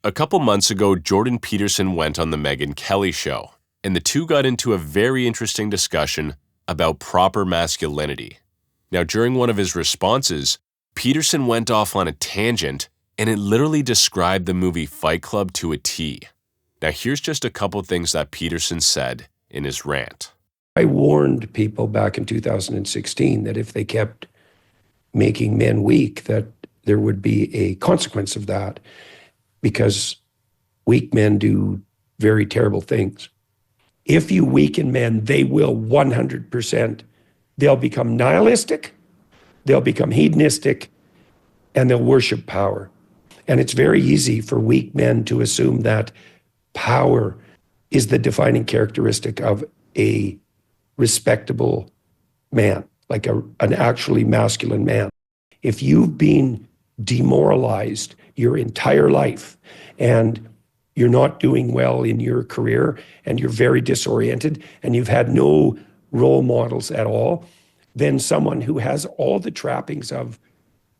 A couple months ago, Jordan Peterson went on the Megyn Kelly show, and the two got into a very interesting discussion about proper masculinity. Now, during one of his responses, Peterson went off on a tangent, and it literally described the movie Fight Club to a T. Now, here's just a couple things that Peterson said in his rant. I warned people back in 2016 that if they kept making men weak, that there would be a consequence of that, because weak men do very terrible things. If you weaken men, they will 100%. They'll become nihilistic, they'll become hedonistic, and they'll worship power. And it's very easy for weak men to assume that power is the defining characteristic of a respectable man, like an actually masculine man. If you've been demoralized your entire life and you're not doing well in your career and you're very disoriented and you've had no role models at all, then someone who has all the trappings of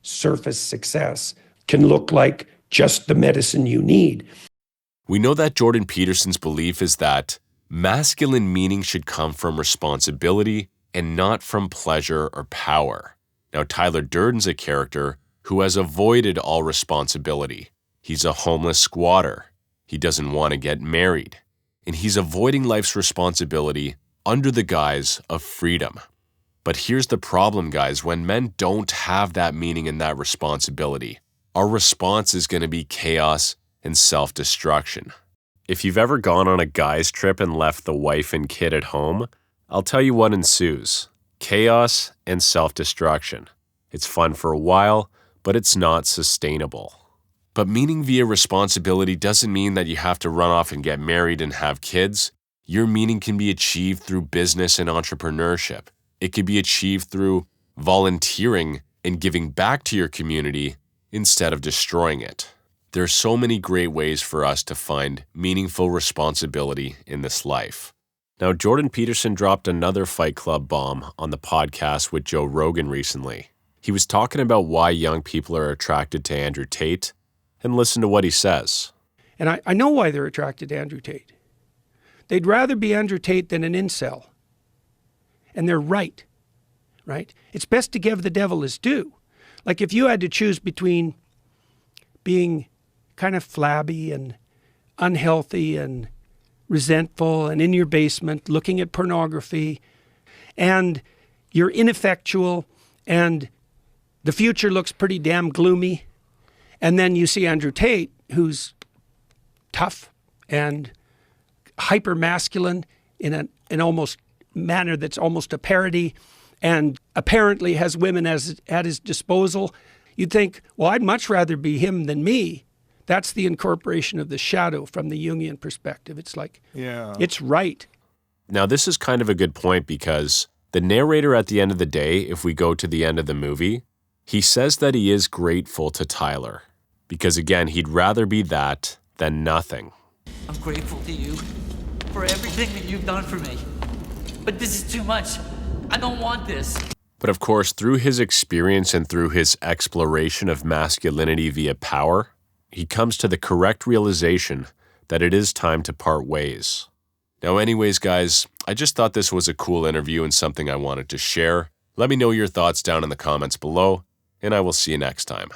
surface success can look like just the medicine you need. We know that Jordan Peterson's belief is that masculine meaning should come from responsibility and not from pleasure or power. Now, Tyler Durden's a character who has avoided all responsibility. He's a homeless squatter. He doesn't want to get married. And he's avoiding life's responsibility under the guise of freedom. But here's the problem, guys. When men don't have that meaning and that responsibility, our response is going to be chaos and self-destruction. If you've ever gone on a guy's trip and left the wife and kid at home, I'll tell you what ensues: chaos and self-destruction. It's fun for a while, but it's not sustainable. But meaning via responsibility doesn't mean that you have to run off and get married and have kids. Your meaning can be achieved through business and entrepreneurship. It can be achieved through volunteering and giving back to your community instead of destroying it. There are so many great ways for us to find meaningful responsibility in this life. Now, Jordan Peterson dropped another Fight Club bomb on the podcast with Joe Rogan recently. He was talking about why young people are attracted to Andrew Tate, and listen to what he says. And I know why they're attracted to Andrew Tate. They'd rather be Andrew Tate than an incel. And they're right? It's best to give the devil his due. Like if you had to choose between being kind of flabby and unhealthy and resentful and in your basement looking at pornography, and you're ineffectual and the future looks pretty damn gloomy, and then you see Andrew Tate, who's tough and hyper masculine in an almost manner that's almost a parody, and apparently has women at his disposal, you'd think, well, I'd much rather be him than me. That's the incorporation of the shadow from the Jungian perspective. It's like, It's right. Now, this is kind of a good point, because the narrator at the end of the day, if we go to the end of the movie, he says that he is grateful to Tyler because, again, he'd rather be that than nothing. I'm grateful to you for everything that you've done for me. But this is too much. I don't want this. But of course, through his experience and through his exploration of masculinity via power, he comes to the correct realization that it is time to part ways. Now, anyways, guys, I just thought this was a cool interview and something I wanted to share. Let me know your thoughts down in the comments below, and I will see you next time.